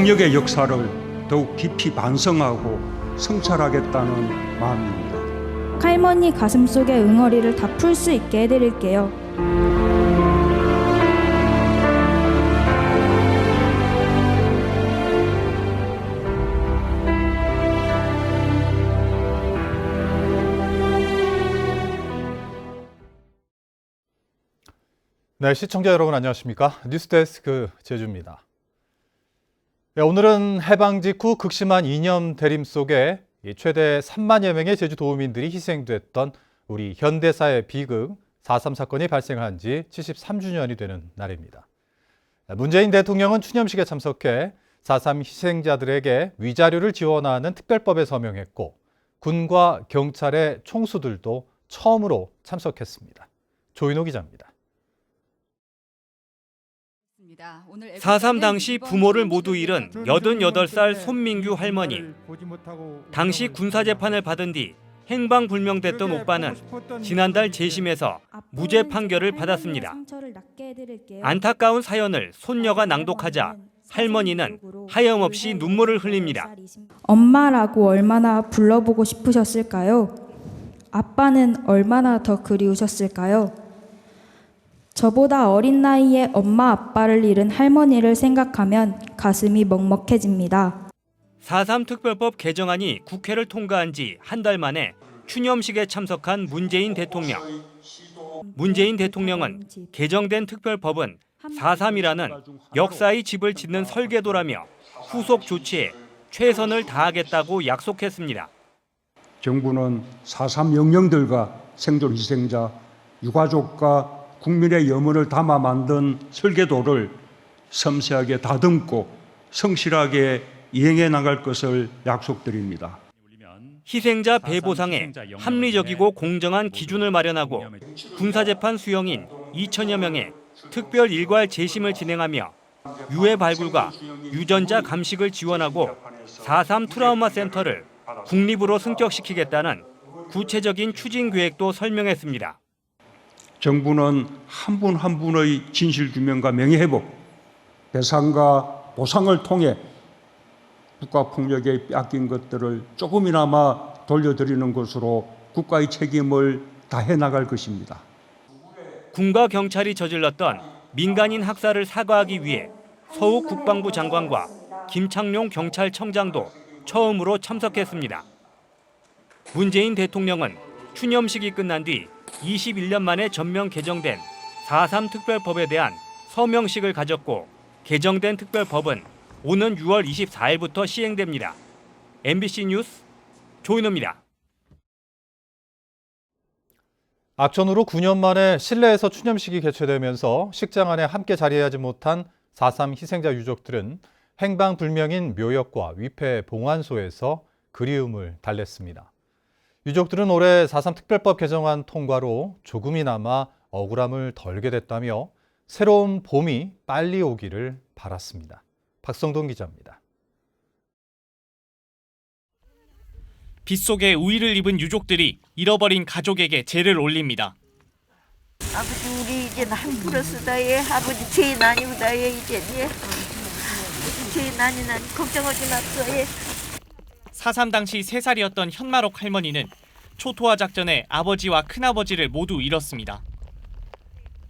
폭력의 역사를 더욱 깊이 반성하고 성찰하겠다는 마음입니다. 할머니 가슴속의 응어리를 다 풀 수 있게 해드릴게요. 네, 시청자 여러분 안녕하십니까? 뉴스데스크 제주입니다. 네, 오늘은 해방 직후 극심한 이념 대림 속에 최대 3만여 명의 제주 도민들이 희생됐던 우리 현대사의 비극 4.3 사건이 발생한 지 73주년이 되는 날입니다. 문재인 대통령은 추념식에 참석해 4.3 희생자들에게 위자료를 지원하는 특별법에 서명했고 군과 경찰의 총수들도 처음으로 참석했습니다. 조인호 기자입니다. 4.3 당시 부모를 모두 잃은 88살 손민규 할머니. 당시 군사재판을 받은 뒤 행방불명됐던 오빠는 지난달 재심에서 무죄 판결을 받았습니다. 안타까운 사연을 손녀가 낭독하자 할머니는 하염없이 눈물을 흘립니다. 엄마라고 얼마나 불러보고 싶으셨을까요? 아빠는 얼마나 더 그리우셨을까요? 저보다 어린 나이에 엄마 아빠를 잃은 할머니를 생각하면 가슴이 먹먹해집니다. 4.3 특별법 개정안이 국회를 통과한 지 한 달 만에 추념식에 참석한 문재인 대통령. 문재인 대통령은 개정된 특별법은 4.3이라는 역사의 집을 짓는 설계도라며 후속 조치에 최선을 다하겠다고 약속했습니다. 정부는 4.3 영령들과 생존 희생자, 유가족과 국민의 염원을 담아 만든 설계도를 섬세하게 다듬고 성실하게 이행해 나갈 것을 약속드립니다. 희생자 배보상에 합리적이고 공정한 기준을 마련하고 군사재판 수용인 2천여 명의 특별 일괄 재심을 진행하며 유해 발굴과 유전자 감식을 지원하고 4.3 트라우마 센터를 국립으로 승격시키겠다는 구체적인 추진 계획도 설명했습니다. 정부는 한 분 한 분의 진실규명과 명예회복, 배상과 보상을 통해 국가폭력에 뺏긴 것들을 조금이나마 돌려드리는 것으로 국가의 책임을 다해 나갈 것입니다. 군과 경찰이 저질렀던 민간인 학살을 사과하기 위해 서욱 국방부 장관과 김창룡 경찰청장도 처음으로 참석했습니다. 문재인 대통령은 추념식이 끝난 뒤 21년 만에 전면 개정된 4.3 특별법에 대한 서명식을 가졌고 개정된 특별법은 오는 6월 24일부터 시행됩니다. MBC 뉴스 조인호입니다. 악천후로 9년 만에 실내에서 추념식이 개최되면서 식장 안에 함께 자리하지 못한 4.3 희생자 유족들은 행방불명인 묘역과 위패 봉안소에서 그리움을 달랬습니다. 유족들은 올해 4.3 특별법 개정안 통과로 조금이나마 억울함을 덜게 됐다며 새로운 봄이 빨리 오기를 바랐습니다. 박성동 기자입니다. 빗속에 우위를 입은 유족들이 잃어버린 가족에게 제를 올립니다. 아버지 우리 이제 한 풀었으다예. 아버지 죄 나니우다예 이제 예. 죄 나니 걱정하지 맙소예. 4.3 당시 3살이었던 현마록 할머니는 초토화 작전에 아버지와 큰아버지를 모두 잃었습니다.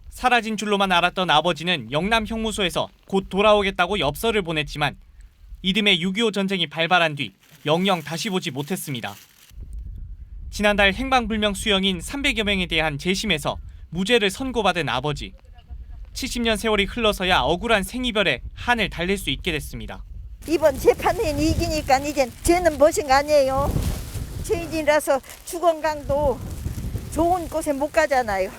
사라진 줄로만 알았던 아버지는 영남 형무소에서 곧 돌아오겠다고 엽서를 보냈지만 이듬해 6.25 전쟁이 발발한 뒤 영영 다시 보지 못했습니다. 지난달 행방불명 수형인 300여 명에 대한 재심에서 무죄를 선고받은 아버지. 70년 세월이 흘러서야 억울한 생이별에 한을 달랠 수 있게 됐습니다. 이번 재판은 이기니까 이제 죄는 벗은 거 아니에요. 죄인이라서 주건강도 좋은 곳에 못 가잖아요.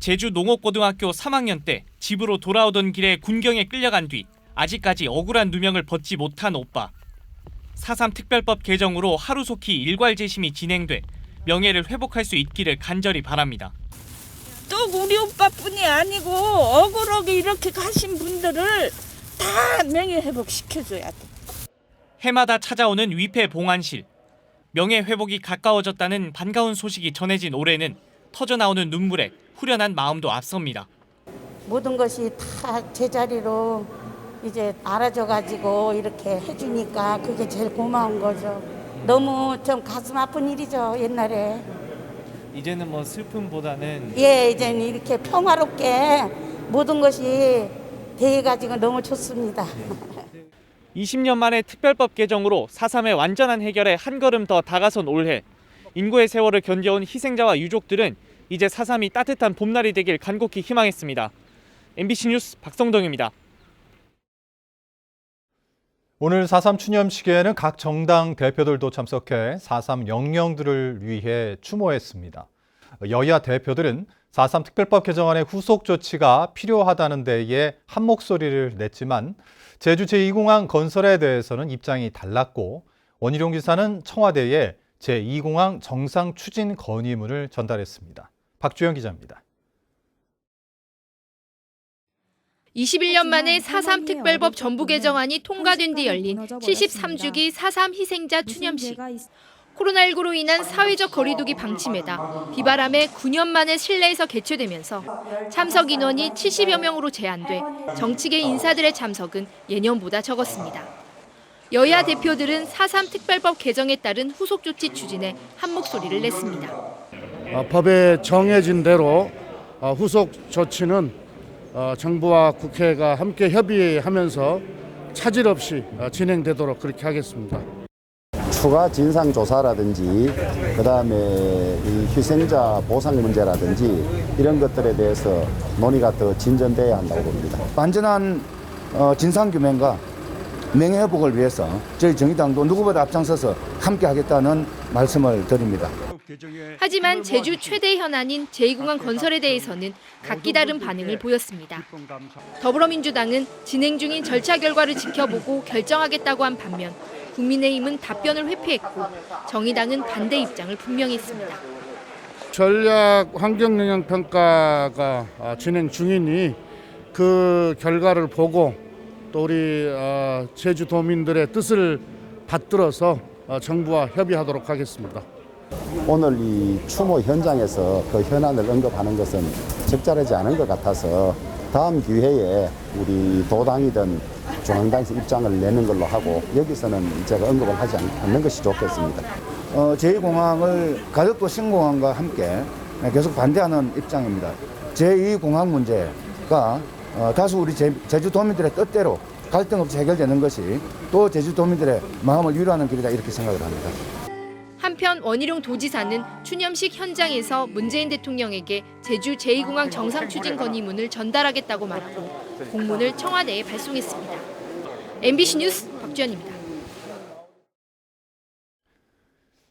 제주 농업고등학교 3학년 때 집으로 돌아오던 길에 군경에 끌려간 뒤 아직까지 억울한 누명을 벗지 못한 오빠. 4.3 특별법 개정으로 하루속히 일괄 재심이 진행돼 명예를 회복할 수 있기를 간절히 바랍니다. 또 우리 오빠뿐이 아니고 억울하게 이렇게 가신 분들을 다 명예회복 시켜줘야 돼. 해마다 찾아오는 위패 봉안실. 명예회복이 가까워졌다는 반가운 소식이 전해진 올해는 터져나오는 눈물에 후련한 마음도 앞섭니다. 모든 것이 다 제자리로 이제 알아줘가지고 이렇게 해주니까 그게 제일 고마운 거죠. 너무 좀 가슴 아픈 일이죠, 옛날에. 이제는 뭐 슬픔보다는 예, 이제는 이렇게 평화롭게 모든 것이 돼가지고 너무 좋습니다. 20년 만에 특별법 개정으로 4.3의 완전한 해결에 한 걸음 더 다가선 올해. 인고의 세월을 견뎌온 희생자와 유족들은 이제 4.3이 따뜻한 봄날이 되길 간곡히 희망했습니다. MBC 뉴스 박성동입니다. 오늘 4.3 추념식에는 각 정당 대표들도 참석해 4.3 영령들을 위해 추모했습니다. 여야 대표들은 4.3 특별법 개정안의 후속 조치가 필요하다는 데에 한 목소리를 냈지만 제주 제2공항 건설에 대해서는 입장이 달랐고 원희룡 지사는 청와대에 제2공항 정상 추진 건의문을 전달했습니다. 박주영 기자입니다. 21년 만에 4.3 특별법 전부 개정안이 통과된 뒤 열린 73주기 4.3 희생자 추념식. 코로나19로 인한 사회적 거리두기 방침에다 비바람에 9년 만에 실내에서 개최되면서 참석 인원이 70여 명으로 제한돼 정치계 인사들의 참석은 예년보다 적었습니다. 여야 대표들은 4.3 특별법 개정에 따른 후속 조치 추진에 한 목소리를 냈습니다. 법에 정해진 대로 후속 조치는 정부와 국회가 함께 협의하면서 차질 없이 진행되도록 그렇게 하겠습니다. 추가 진상조사라든지 그다음에 이 희생자 보상 문제라든지 이런 것들에 대해서 논의가 더 진전돼야 한다고 봅니다. 완전한 진상규명과 명예회복을 위해서 저희 정의당도 누구보다 앞장서서 함께 하겠다는 말씀을 드립니다. 하지만 제주 최대 현안인 제2공항 건설에 대해서는 각기 다른 반응을 보였습니다. 더불어민주당은 진행 중인 절차 결과를 지켜보고 결정하겠다고 한 반면 국민의힘은 답변을 회피했고 정의당은 반대 입장을 분명히 했습니다. 전략 환경영향평가가 진행 중이니 그 결과를 보고 또 우리 제주도민들의 뜻을 받들어서 정부와 협의하도록 하겠습니다. 오늘 이 추모 현장에서 그 현안을 언급하는 것은 적절하지 않은 것 같아서 다음 기회에 우리 도당이든 중앙당에서 입장을 내는 걸로 하고 여기서는 제가 언급을 하지 않는 것이 좋겠습니다. 제2공항을 가덕도 신공항과 함께 계속 반대하는 입장입니다. 제2공항 문제가 다수 우리 제주도민들의 뜻대로 갈등 없이 해결되는 것이 또 제주도민들의 마음을 위로하는 길이다 이렇게 생각을 합니다. 한편 원희룡 도지사는 추념식 현장에서 문재인 대통령에게 제주 제2공항 정상 추진 건의문을 전달하겠다고 말하고 공문을 청와대에 발송했습니다. MBC 뉴스 박주연입니다.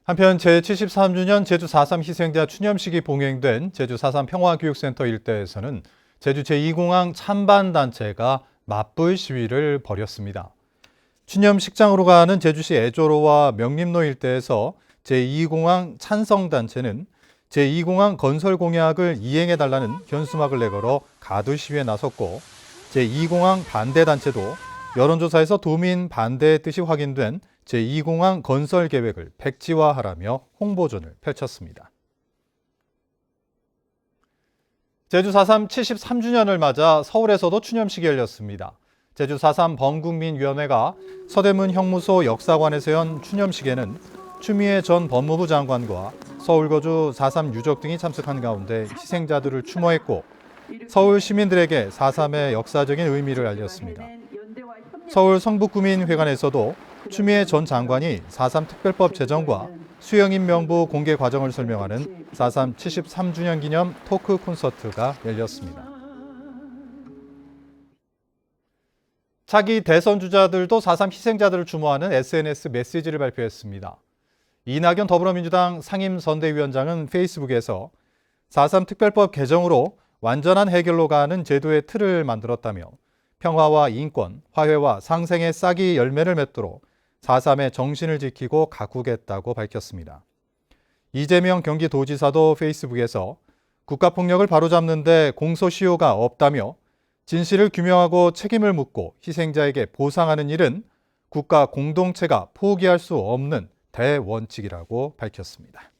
한편 제73주년 제주 4.3 희생자 추념식이 봉행된 제주 4.3 평화교육센터 일대에서는 제주 제2공항 찬반단체가 맞불 시위를 벌였습니다. 추념식장으로 가는 제주시 애조로와 명림로 일대에서 제2공항 찬성단체는 제2공항 건설 공약을 이행해달라는 현수막을 내걸어 가두 시위에 나섰고 제2공항 반대단체도 여론조사에서 도민 반대의 뜻이 확인된 제2공항 건설 계획을 백지화하라며 홍보전을 펼쳤습니다. 제주 4.3 73주년을 맞아 서울에서도 추념식이 열렸습니다. 제주 4.3 범국민위원회가 서대문 형무소 역사관에서 연 추념식에는 추미애 전 법무부 장관과 서울거주 4.3 유족 등이 참석한 가운데 희생자들을 추모했고 서울 시민들에게 4.3의 역사적인 의미를 알렸습니다. 서울 성북구민회관에서도 추미애 전 장관이 4.3 특별법 제정과 수영인 명부 공개 과정을 설명하는 4.3 73주년 기념 토크 콘서트가 열렸습니다. 차기 대선 주자들도 4.3 희생자들을 추모하는 SNS 메시지를 발표했습니다. 이낙연 더불어민주당 상임선대위원장은 페이스북에서 4.3 특별법 개정으로 완전한 해결로 가는 제도의 틀을 만들었다며 평화와 인권, 화해와 상생의 싹이 열매를 맺도록 4.3의 정신을 지키고 가꾸겠다고 밝혔습니다. 이재명 경기도지사도 페이스북에서 국가폭력을 바로잡는 데 공소시효가 없다며 진실을 규명하고 책임을 묻고 희생자에게 보상하는 일은 국가 공동체가 포기할 수 없는 대원칙이라고 밝혔습니다.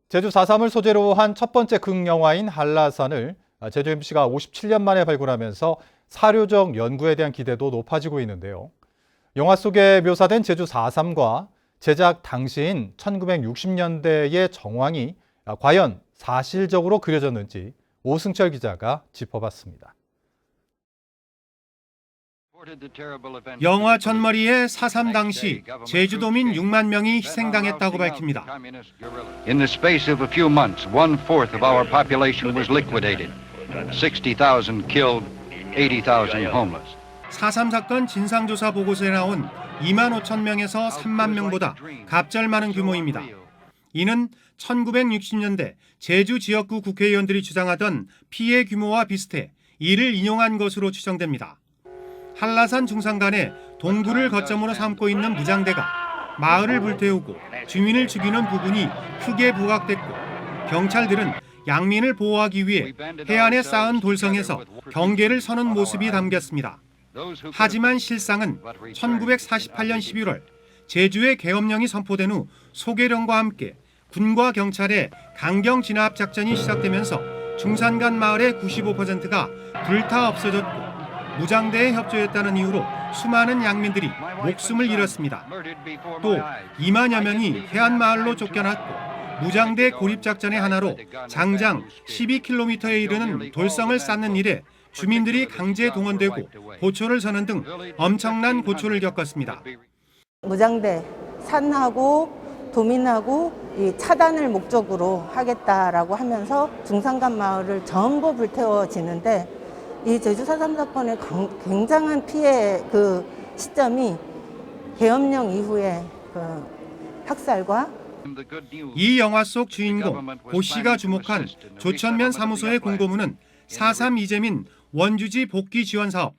제주 4.3을 소재로 한 첫 번째 극영화인 한라산을 제주 MBC가 57년 만에 발굴하면서 사료적 연구에 대한 기대도 높아지고 있는데요. 영화 속에 묘사된 제주 4.3과 제작 당시인 1960년대의 정황이 과연 사실적으로 그려졌는지 오승철 기자가 짚어봤습니다. 영화 전머리의 4.3 당시 제주도민 6만 명이 희생당했다고 밝힙니다. In the space of a few months, 1/4 of our population was liquidated. 60,000 killed, 80,000 homeless. 4.3 사건 진상조사 보고서에 나온 2만 5천 명에서 3만 명보다 갑절많은 규모입니다. 이는 1960년대 제주 지역구 국회의원들이 주장하던 피해 규모와 비슷해 이를 인용한 것으로 추정됩니다. 한라산 중산간에 동굴을 거점으로 삼고 있는 무장대가 마을을 불태우고 주민을 죽이는 부분이 크게 부각됐고 경찰들은 양민을 보호하기 위해 해안에 쌓은 돌성에서 경계를 서는 모습이 담겼습니다. 하지만 실상은 1948년 11월 제주의 계엄령이 선포된 후 소개령과 함께 군과 경찰의 강경 진압 작전이 시작되면서 중산간 마을의 95%가 불타 없어졌고 무장대에 협조했다는 이유로 수많은 양민들이 목숨을 잃었습니다. 또 2만여 명이 해안마을로 쫓겨났고 무장대 고립작전의 하나로 장장 12km에 이르는 돌성을 쌓는 일에 주민들이 강제 동원되고 고초를 서는 등 엄청난 고초를 겪었습니다. 무장대 산하고 도민하고 이 차단을 목적으로 하겠다라고 하면서 중산간 마을을 전부 불태워지는데 이 제주 4.3 사건의 굉장한 피해 그 시점이 계엄령 이후에 그 학살과 이 영화 속 주인공 고 씨가 주목한 조천면 사무소의 공고문은 4.3 이재민 원주지 복귀 지원 사업,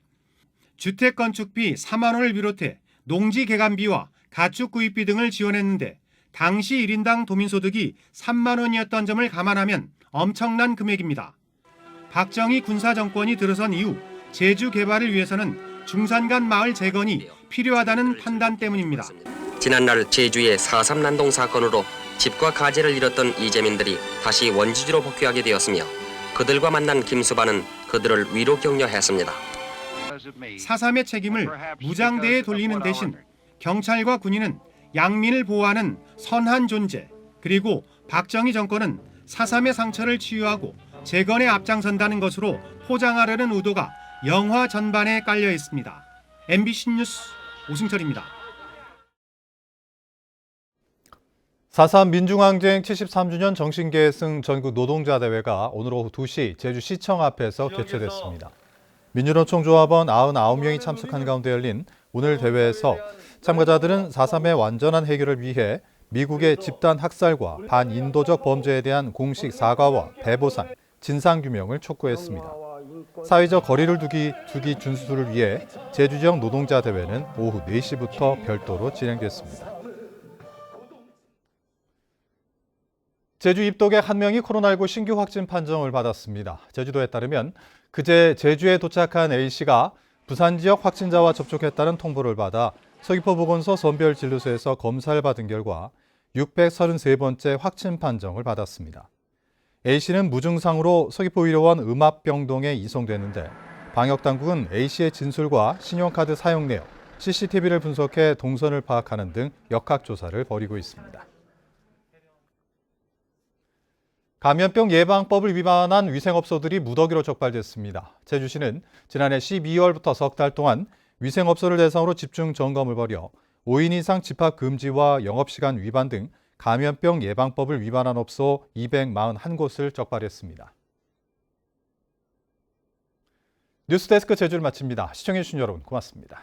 주택 건축비 4만 원을 비롯해 농지 개간비와 가축 구입비 등을 지원했는데 당시 1인당 도민소득이 3만 원이었던 점을 감안하면 엄청난 금액입니다. 박정희 군사정권이 들어선 이후 제주 개발을 위해서는 중산간 마을 재건이 필요하다는 판단 때문입니다. 지난날 제주의 4.3 난동 사건으로 집과 가재를 잃었던 이재민들이 다시 원주지로 복귀하게 되었으며 그들과 만난 김수반은 그들을 위로 격려했습니다. 4.3의 책임을 무장대에 돌리는 대신 경찰과 군인은 양민을 보호하는 선한 존재, 그리고 박정희 정권은 4.3의 상처를 치유하고 재건에 앞장선다는 것으로 포장하려는 의도가 영화 전반에 깔려 있습니다. MBC 뉴스 오승철입니다. 4.3 민중항쟁 73주년 정신계승 전국 노동자 대회가 오늘 오후 2시 제주시청 앞에서 개최됐습니다. 민주노총조합원 99명이 참석한 가운데 열린 오늘 대회에서 참가자들은 4.3의 완전한 해결을 위해 미국의 집단 학살과 반인도적 범죄에 대한 공식 사과와 배보상, 진상규명을 촉구했습니다. 사회적 거리를 두기 준수를 위해 제주 지역 노동자 대회는 오후 4시부터 별도로 진행됐습니다. 제주 입도객 1명이 코로나19 신규 확진 판정을 받았습니다. 제주도에 따르면 그제 제주에 도착한 A씨가 부산 지역 확진자와 접촉했다는 통보를 받아 서귀포 보건소 선별진료소에서 검사를 받은 결과 633번째 확진 판정을 받았습니다. A씨는 무증상으로 서귀포 의료원 음압병동에 이송됐는데 방역당국은 A씨의 진술과 신용카드 사용 내역, CCTV를 분석해 동선을 파악하는 등 역학조사를 벌이고 있습니다. 감염병 예방법을 위반한 위생업소들이 무더기로 적발됐습니다. 제주시는 지난해 12월부터 석 달 동안 위생업소를 대상으로 집중 점검을 벌여 5인 이상 집합 금지와 영업시간 위반 등 감염병 예방법을 위반한 업소 241곳을 적발했습니다. 뉴스데스크 제주를 마칩니다. 시청해주신 여러분 고맙습니다.